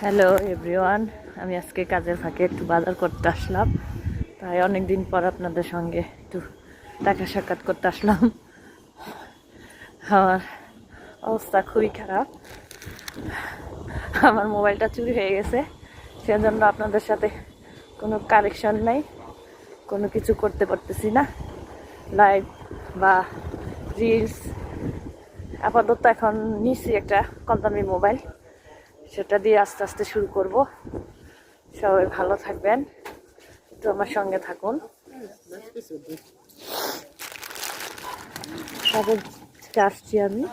Hello everyone, আমি আজকে কাজের ফাঁকে একটু বাজার করতে আসলাম। তাই অনেক দিন পর আপনাদের সঙ্গে একটু দেখা সাক্ষাৎ করতে আসলাম। আমার অবস্থা খুবই খারাপ, আমার মোবাইলটা চুরি হয়ে গেছে। সেজন্য আপনাদের সাথে কোনো কানেকশন নাই, কোনো কিছু করতে পারতেছি না, লাইভ বা রিলস। আপাতত এখন নিচ্ছি একটা কম দামি মোবাইল, সেটা দিয়ে আস্তে আস্তে শুরু করব। সবাই ভালো থাকবেন, একটু আমার সঙ্গে থাকুন। তারপর আসছি আমি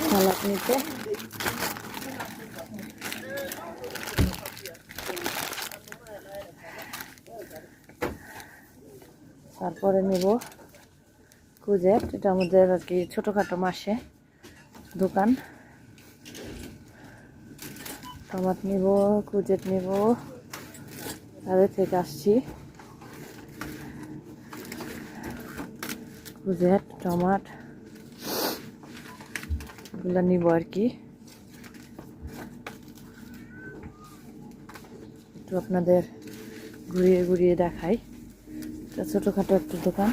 সালাদ নিতে। তারপরে নেব কুজেট, এটা আমাদের আর কি ছোটোখাটো মাসে দোকান। টমাট নেব, কুজেট নেব, তাদের থেকে আসছি। কুজেট, টমাট এগুলো নিব আর কি। একটু আপনাদের ঘুরিয়ে ঘুরিয়ে দেখাই। এটা ছোটোখাটো একটা দোকান।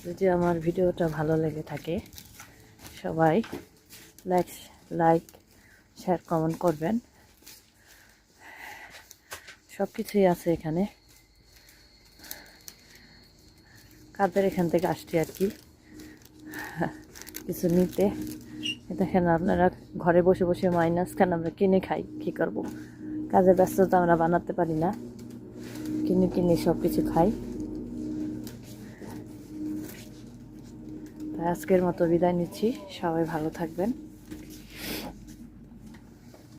যদি আমার ভিডিওটা ভালো লেগে থাকে সবাই লাইক শেয়ার কমেন্ট করবেন। সব কিছুই আছে এখানে, কাদের এখান থেকে আসছি আর কি কিছু নিতে। দেখেন আপনারা, ঘরে বসে বসে মাইনাস কেন আমরা কিনে খাই, কী করবো, কাজের ব্যস্ততা আমরা বানাতে পারি না, কিনে কিনে সব কিছু খাই। তাই আজকের মতো বিদায় নিচ্ছি, সবাই ভালো থাকবেন।